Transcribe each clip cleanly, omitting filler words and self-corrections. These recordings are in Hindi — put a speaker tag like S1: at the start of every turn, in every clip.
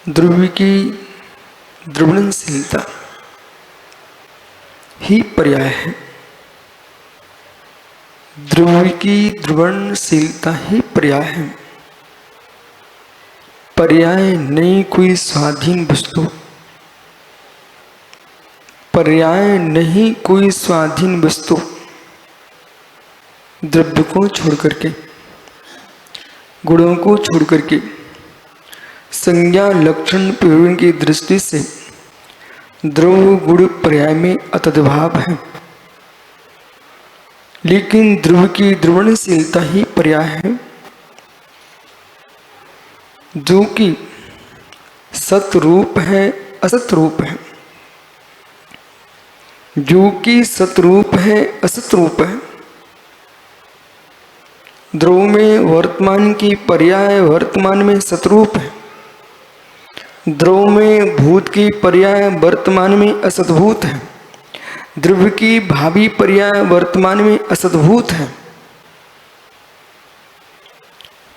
S1: ध्रुव की द्रवणशीलता ही पर्याय है। ध्रुव की द्रवणशीलता ही पर्याय है। पर्याय नहीं कोई स्वाधीन वस्तु, पर्याय नहीं कोई स्वाधीन वस्तु द्रव्य को छोड़ करके, गुणों को छोड़ करके संज्ञा लक्षण प्रयोजन की दृष्टि से द्रव्य गुण पर्याय में अतद्भाव है, लेकिन ध्रुव की द्रवणशीलता ही पर्याय है, जो कि सतरूप है असत रूप है, जो कि सतरूप है असत रूप है। ध्रुव में वर्तमान की पर्याय वर्तमान में सतरूप है, ध्रुव में भूत की पर्याय वर्तमान में असतभूत है, ध्रुव की भावी पर्याय वर्तमान में असतभूत है।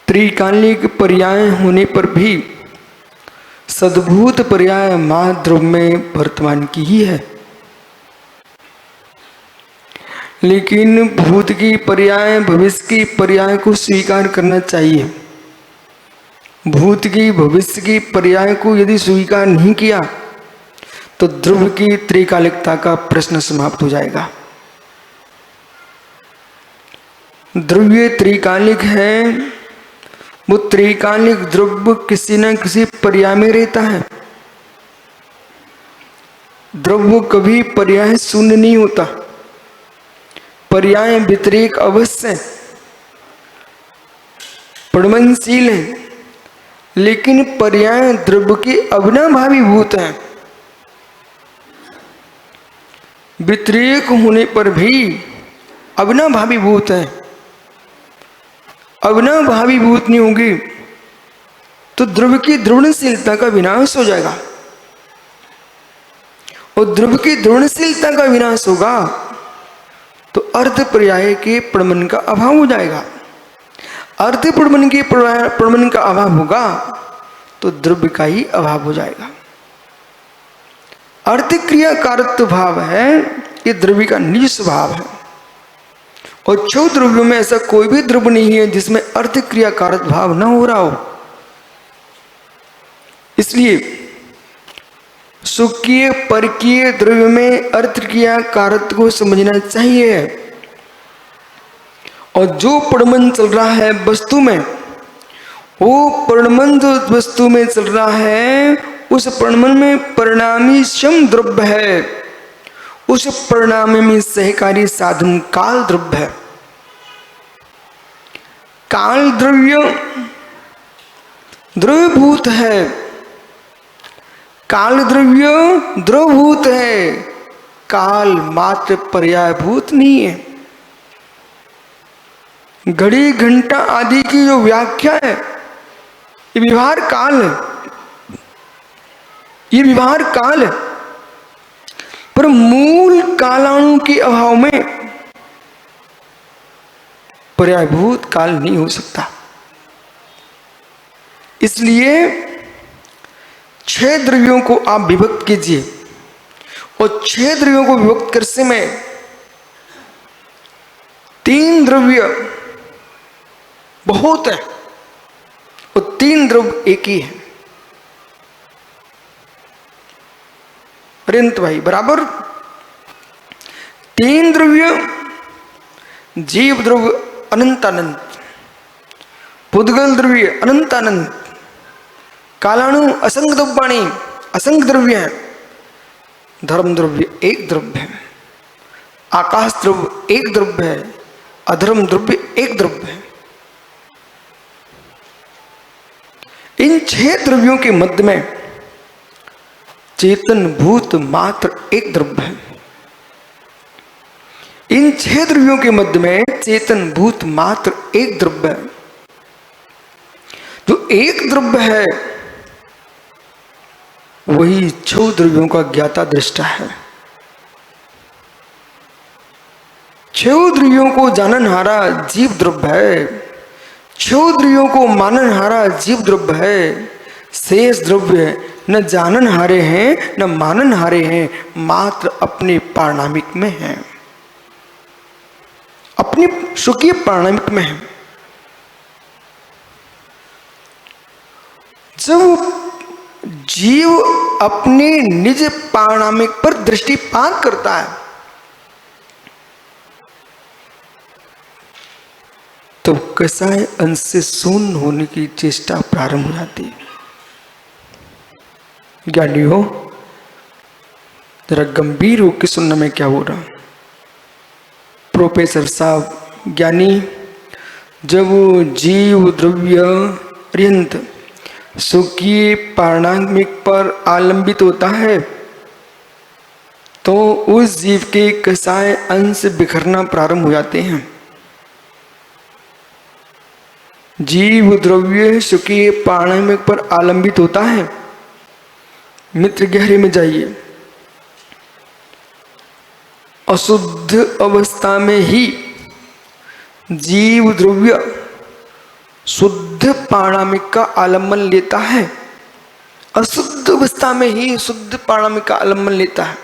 S1: त्रिकालिक पर्याय होने पर भी सद्भूत पर्याय महाध्रुव में वर्तमान की ही है, लेकिन भूत की पर्याय भविष्य की पर्याय को स्वीकार करना चाहिए। भूत की भविष्य की पर्याय को यदि स्वीकार नहीं किया तो ध्रुव की त्रिकालिकता का प्रश्न समाप्त हो जाएगा। ध्रुवीय त्रिकालिक है, वो त्रिकालिक ध्रुव किसी न किसी पर्याय में रहता है। ध्रुव कभी पर्याय शून्य नहीं होता, पर्याय व्यतिरेक अवश्य प्रमनशील है, लेकिन पर्याय द्रव्य के अविनाभावी भूत है। व्यतिरेक होने पर भी अविनाभावी भूत है। अविनाभावी भूत नहीं होगी तो द्रव्य की द्रवणशीलता का विनाश हो जाएगा, और द्रव्य की द्रवणशीलता का विनाश होगा तो अर्थ पर्याय के प्रमन का अभाव हो जाएगा। अर्थ प्रमन के प्रमन का अभाव होगा तो द्रव्य का ही अभाव हो जाएगा। अर्थ क्रिया कारत्व भाव है, ये द्रव्य का निज स्वभाव है, और छह द्रव्यों में ऐसा कोई भी द्रव्य नहीं है जिसमें अर्थ क्रिया कारक भाव न हो रहा हो। इसलिए सुखीय परकीय द्रव्य में अर्थ क्रिया कारक को समझना चाहिए, और जो प्रमन चल रहा है वस्तु में, वो प्रमन जो वस्तु में चल रहा है उस प्रमन में परिणामी सम द्रव्य है, उस परिणाम में सहकारी साधन काल द्रव्य है। काल द्रव्य द्रव्यभूत है, काल द्रव्य द्रवभूत है, काल मात्र पर्यायभूत नहीं है। घड़ी घंटा आदि की जो व्याख्या है ये व्यवहार काल है, ये व्यवहार काल है, पर मूल कालाणु के अभाव में पर्यायभूत काल नहीं हो सकता। इसलिए छह द्रव्यों को आप विभक्त कीजिए, और छह द्रव्यों को विभक्त करने समय तीन द्रव्य बहुत है और तीन द्रव्य एक ही है। अरिहंत भाई बराबर तीन द्रव्य जीव द्रव्य अनंत अनंत, पुद्गल द्रव्य अनंत अनंत, कालाणु असंग द्रव्याणि असंग द्रव्य है, धर्म द्रव्य एक द्रव्य है, आकाश द्रव्य एक द्रव्य है, अधर्म द्रव्य एक द्रव्य है। इन छह द्रव्यों के मध्य में चेतन भूत मात्र एक द्रव्य है। इन छह द्रव्यों के मध्य में चेतन भूत मात्र एक द्रव्य है। जो एक द्रव्य है वही छह द्रव्यों का ज्ञाता दृष्टा है। छह द्रव्यों को जाननहारा जीव द्रव्य है, छह द्रव्यों को माननहारा जीव द्रव्य है, शेष द्रव्य न जानन हारे हैं न मानन हारे हैं, मात्र अपने पारणामिक में हैं, अपने स्वकीय पारणामिक में हैं। जब जीव अपने निज पारणामिक पर दृष्टिपात करता है तो कसाय अंश से शून्य होने की चेष्टा प्रारंभ हो जाती है। ज्ञानी हो, जरा गंभीर होकर सुनना मैं क्या बोल रहा हूं। प्रोफेसर साहब ज्ञानी, जब जीव द्रव्य पर्यंत स्वकीय पारणामिक पर आलंबित होता है तो उस जीव के कसाय अंश बिखरना प्रारंभ हो जाते हैं। जीव द्रव्य स्वकीय पारणामिक पर आलंबित होता है। मित्र गहरे में जाइए, अशुद्ध अवस्था में ही जीव द्रव्य शुद्ध पारणामिक का आलम्बन लेता है। अशुद्ध अवस्था में ही शुद्ध पारणामिक का आलम्बन लेता है।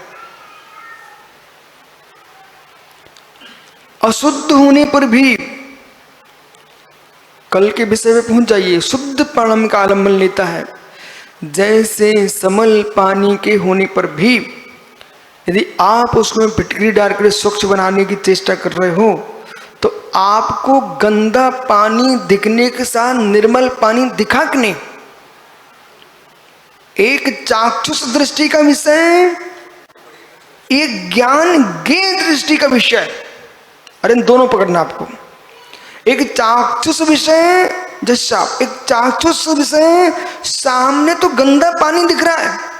S1: अशुद्ध होने पर भी, कल के विषय में पहुंच जाइए, शुद्ध पारणामिक का आलम्बन लेता है। जैसे समल पानी के होने पर भी यदि आप उसमें फिटकरी डालकर स्वच्छ बनाने की चेष्टा कर रहे हो तो आपको गंदा पानी दिखने के साथ निर्मल पानी दिखा कि नहीं? एक चाक्षुष दृष्टि का विषय, एक ज्ञान ज्ञेय दृष्टि का विषय। अरे इन दोनों पकड़ना आपको। एक चाक्षुष विषय, जैसा एक चाक्षुष विषय, सामने तो गंदा पानी दिख रहा है,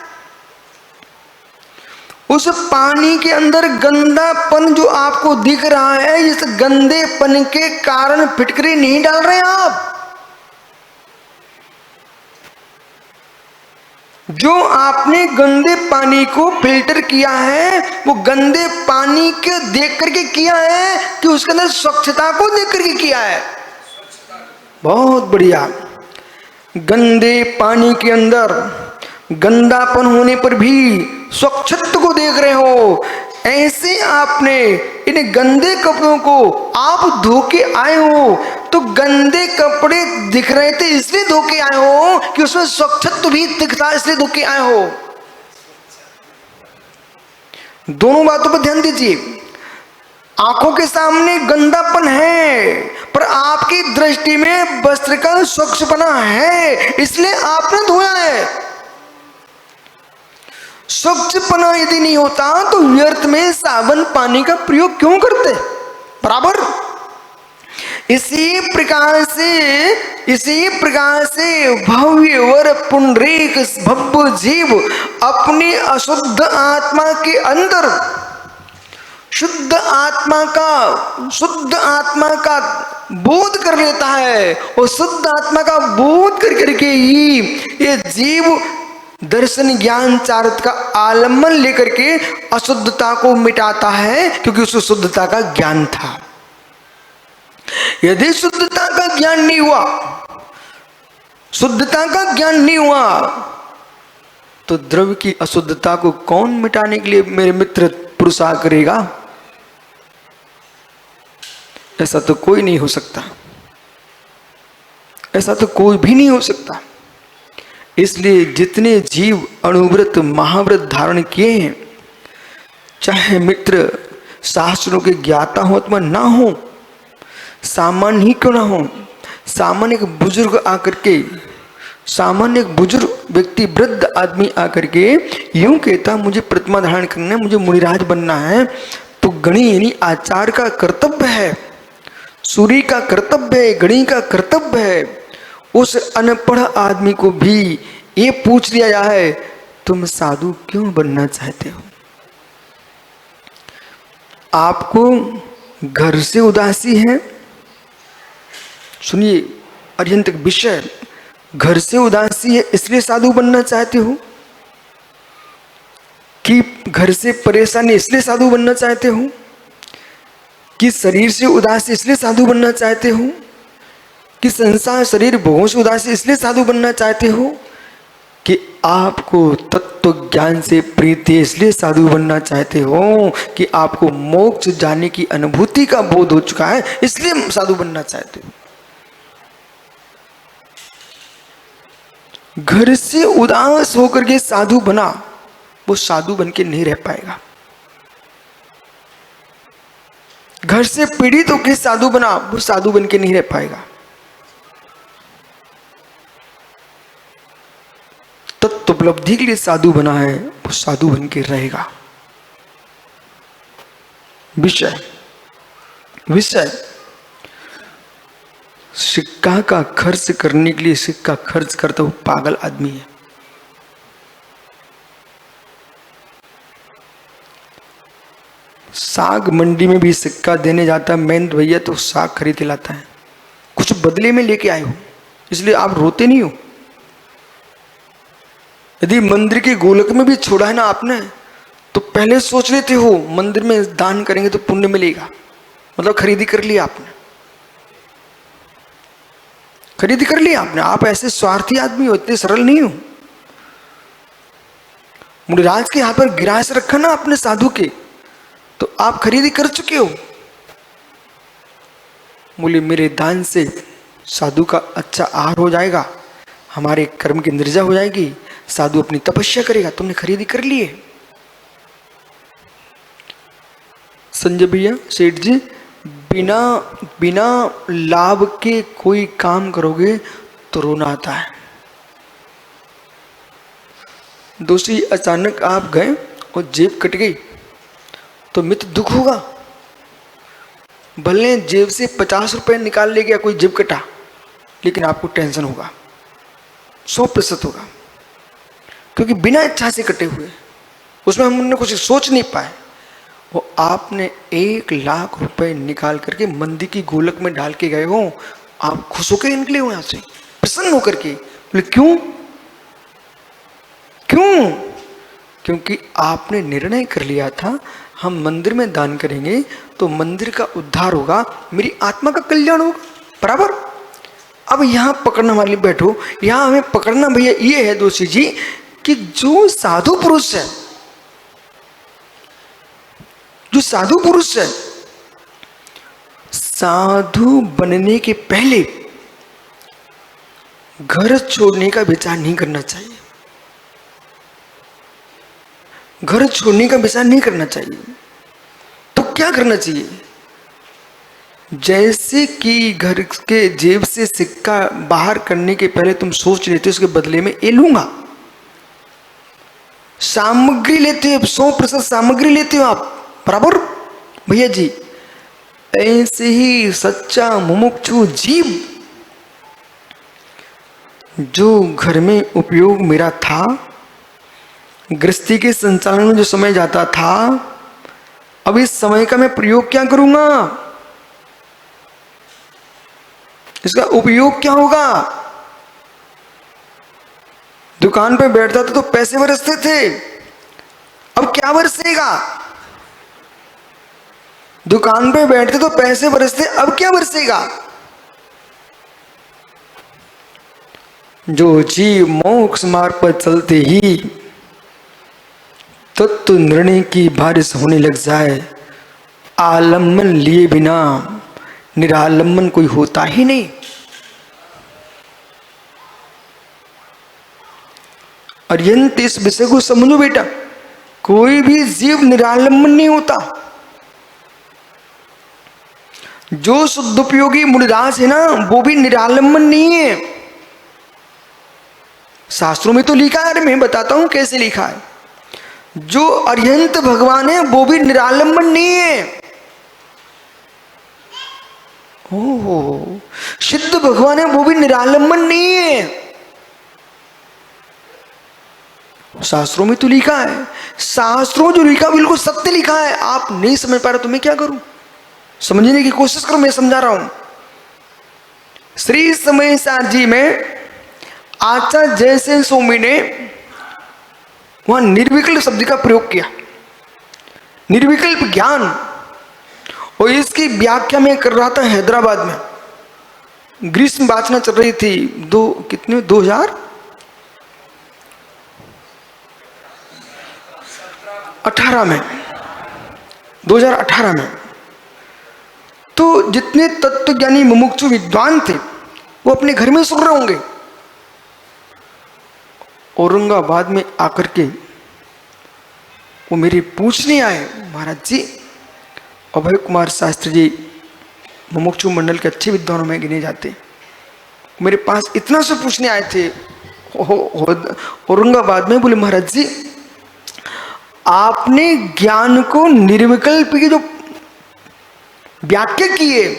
S1: उस पानी के अंदर गंदापन जो आपको दिख रहा है, इस गंदेपन के कारण फिटकरी नहीं डाल रहे आप। जो आपने गंदे पानी को फिल्टर किया है वो गंदे पानी के देख करके किया है कि उसके अंदर स्वच्छता को देख करके किया है? बहुत बढ़िया। गंदे पानी के अंदर गंदापन होने पर भी स्वच्छत्व को देख रहे हो। ऐसे आपने इन गंदे कपड़ों को आप धो के आए हो तो गंदे कपड़े दिख रहे थे इसलिए धो के आए हो कि उसमें स्वच्छत्व भी दिखता इसलिए धो के आए हो। दोनों बातों पर ध्यान दीजिए। आंखों के सामने गंदापन है पर आपकी दृष्टि में वस्त्र का स्वच्छपना है इसलिए आपने धोया है। स्वच्छपना यदि नहीं होता तो व्यर्थ में साबुन पानी का प्रयोग क्यों करते? बराबर। इसी प्रकार से भव्य वर पुंडरीक भव्य जीव अपनी अशुद्ध आत्मा के अंदर शुद्ध आत्मा का बोध कर लेता है और शुद्ध आत्मा का बोध कर करके ही ये जीव दर्शन ज्ञान चारित्र का आलम्बन लेकर के अशुद्धता को मिटाता है क्योंकि उसको शुद्धता का ज्ञान था। यदि शुद्धता का ज्ञान नहीं हुआ तो द्रव्य की अशुद्धता को कौन मिटाने के लिए मेरे मित्र पुरुषार्थ करेगा? ऐसा तो कोई नहीं हो सकता, ऐसा तो कोई भी नहीं हो सकता। इसलिए जितने जीव अणुव्रत महाव्रत धारण किए हैं, चाहे मित्र शास्त्रों के ज्ञाता हो अथवा ना हो, सामान्य ही क्यों ना हो, सामान्य एक बुजुर्ग आकर के, सामान्य एक बुजुर्ग व्यक्ति वृद्ध आदमी आकर के यूं कहता मुझे प्रतिमा धारण करना है, मुझे मुनिराज बनना है, तो गणी यानी आचार्य का कर्तव्य है, सूर्य का कर्तव्य है, गणी का कर्तव्य है। उस अनपढ़ आदमी को भी ये पूछ लिया जाए तुम साधु क्यों बनना चाहते हो? आपको घर से उदासी है, सुनिए अत्यंत विषय, घर से उदासी है इसलिए साधु बनना चाहते हो कि घर से परेशानी इसलिए साधु बनना चाहते हो कि शरीर से उदासी इसलिए साधु बनना चाहते हो कि संसार शरीर भोगों से उदासी इसलिए साधु बनना चाहते हो कि आपको तत्व ज्ञान से प्रीति इसलिए साधु बनना चाहते हो कि आपको मोक्ष जाने की अनुभूति का बोध हो चुका है, इसलिए साधु बनना चाहते हो। घर से उदास होकर के साधु बना, वो साधु बन के नहीं रह पाएगा। घर से पीड़ित होकर साधु बना, वो साधु बन के नहीं रह पाएगा। तत्व उपलब्धि के लिए साधु बना है, वो साधु बन के रहेगा। विषय सिक्का का खर्च करने के लिए सिक्का खर्च करता वो पागल आदमी है। साग मंडी में भी सिक्का देने जाता है मेहनत भैया, तो साग खरीद के लाता है, कुछ बदले में लेके आए हो, इसलिए आप रोते नहीं हो। यदि मंदिर के गोलक में भी छोड़ा है ना आपने, तो पहले सोच लेते हो मंदिर में दान करेंगे तो पुण्य मिलेगा, मतलब खरीदी कर लिया आपने, खरीदी कर लिया आपने। आप ऐसे स्वार्थी आदमी हो, इतने सरल नहीं हो। मुनिराज के हाथ पर गिरास रखा ना आपने साधु के, तो आप खरीदी कर चुके हो। बोले मेरे दान से साधु का अच्छा आहार हो जाएगा, हमारे कर्म की निर्जा हो जाएगी, साधु अपनी तपस्या करेगा, तुमने खरीदी कर लिए। संजय भैया सेठ जी, बिना लाभ के कोई काम करोगे तो रोना आता है। दोषी अचानक आप गए और जेब कट गई तो मित्र दुख होगा। भले जेब से 50 रुपए निकाल ले गया कोई, जेब कटा, लेकिन आपको टेंशन होगा, 100% होगा, क्योंकि बिना इच्छा से कटे हुए, उसमें हमने कुछ सोच नहीं पाए। वो आपने 1 लाख रुपए निकाल करके मंदी की गोलक में डाल के गए हो, आप खुश होकर निकले हो, यहां से प्रसन्न होकर के। बोले क्यों? क्योंकि आपने निर्णय कर लिया था हम मंदिर में दान करेंगे तो मंदिर का उद्धार होगा, मेरी आत्मा का कल्याण होगा, बराबर। अब यहां पकड़ना वाले बैठो, यहां हमें पकड़ना भैया ये है दोषी जी कि जो साधु पुरुष है, जो साधु पुरुष है, साधु बनने के पहले घर छोड़ने का विचार नहीं करना चाहिए। घर छोड़ने का विचार नहीं करना चाहिए। तो क्या करना चाहिए? जैसे कि घर के जेब से सिक्का बाहर करने के पहले तुम सोच लेते उसके बदले में ये लूंगा, सामग्री लेते हो, 100% सामग्री लेते हो आप, बराबर भैया जी। ऐसे ही सच्चा मुमुक्षु जीव, जो घर में उपयोग मेरा था, गृहस्थी के संचालन में जो समय जाता था, अब इस समय का मैं प्रयोग क्या करूंगा, इसका उपयोग क्या होगा। दुकान पे बैठता था तो पैसे बरसते थे, अब क्या बरसेगा। दुकान पे बैठते तो पैसे बरसते, अब क्या बरसेगा। जो जीव मोक्ष मार्ग पर चलते ही तत्व निर्णय की बारिश होने लग जाए, आलम्बन लिए बिना निरालंबन कोई होता ही नहीं। अर्यंत इस विषय को समझो बेटा, कोई भी जीव निरालंबन नहीं होता। जो शुद्ध उपयोगी मुनिदास है ना, वो भी निरालंबन नहीं है। शास्त्रों में तो लिखा है, अरे मैं बताता हूं कैसे लिखा है। जो अर्यंत भगवान है वो भी निरालंबन नहीं है। ओहो, सिद्ध भगवान है वो भी निरालंबन नहीं है। शास्त्रों में तो लिखा है, शास्त्रों जो लिखा बिल्कुल सत्य लिखा है। आप नहीं समझ पा रहे तो मैं क्या करूं, समझने की कोशिश करो, मैं समझा रहा हूं। श्री समय सार जी में आचार्य जयसेन स्वामी ने वहां निर्विकल्प शब्द का प्रयोग किया, निर्विकल्प ज्ञान। और इसकी व्याख्या मैं कर रहा था हैदराबाद में, ग्रीष्म वाचना चल रही थी, 2000 2018 में तो जितने तत्वज्ञानी मुमुक्षु विद्वान थे वो अपने घर में सुन रहे होंगे। औरंगाबाद में आकर के वो मेरे पूछने आए, महाराज जी अभय कुमार शास्त्री जी मुमुक्षु मंडल के अच्छे विद्वानों में गिने जाते, मेरे पास इतना से पूछने आए थे औरंगाबाद में। बोले महाराज जी आपने ज्ञान को निर्विकल्प की जो व्याख्या की है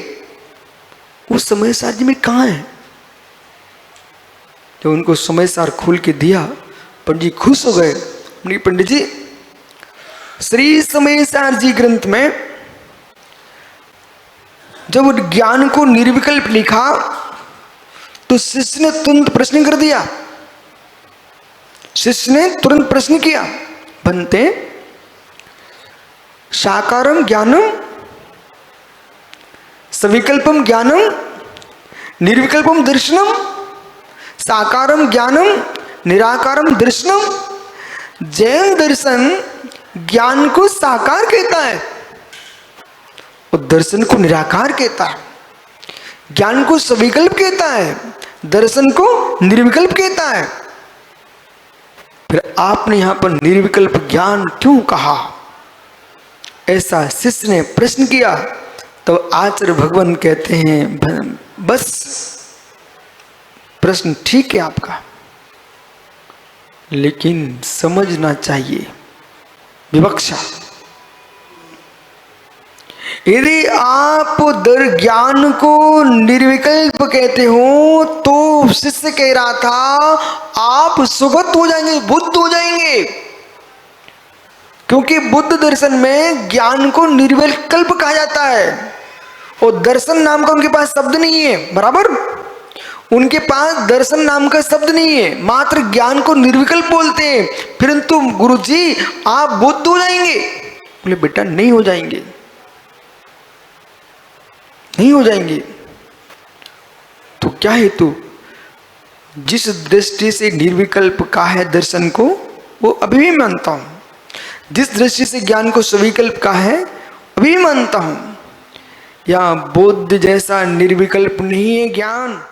S1: वो समय सार जी में कहाँ है? जब उनको समय सार खोल के दिया पंडित जी खुश हो गए। पंडित जी श्री समय सार जी ग्रंथ में जब ज्ञान को निर्विकल्प लिखा तो शिष्य ने तुरंत प्रश्न कर दिया। शिष्य ने तुरंत प्रश्न किया, बनते साकारम ज्ञानम सविकल्पम ज्ञानम निर्विकल्पम दर्शनम साकारम ज्ञानम निराकारम दर्शनम। जैन दर्शन ज्ञान को साकार कहता है और दर्शन को निराकार कहता है, ज्ञान को सविकल्प कहता है, दर्शन को निर्विकल्प कहता है। फिर आपने यहां पर निर्विकल्प ज्ञान क्यों कहा? ऐसा शिष्य ने प्रश्न किया। तो आचार्य भगवान कहते हैं बस प्रश्न ठीक है आपका, लेकिन समझना चाहिए विवक्षा। यदि आप ज्ञान को निर्विकल्प कहते हो तो शिष्य कह रहा था आप सुगत हो जाएंगे, बुद्ध हो जाएंगे, क्योंकि बुद्ध दर्शन में ज्ञान को निर्विकल्प कहा जाता है और दर्शन नाम का उनके पास शब्द नहीं है। बराबर, उनके पास दर्शन नाम का शब्द नहीं है, मात्र ज्ञान को निर्विकल्प बोलते हैं। परंतु गुरुजी आप बुद्ध हो जाएंगे। बोले बेटा नहीं हो जाएंगे, नहीं हो जाएंगे। तो क्या हेतु? जिस दृष्टि से निर्विकल्प का है दर्शन को वो अभी भी मानता हूं, जिस दृष्टि से ज्ञान को सविकल्प का है अभी भी मानता हूं। या बुद्ध जैसा निर्विकल्प नहीं है ज्ञान।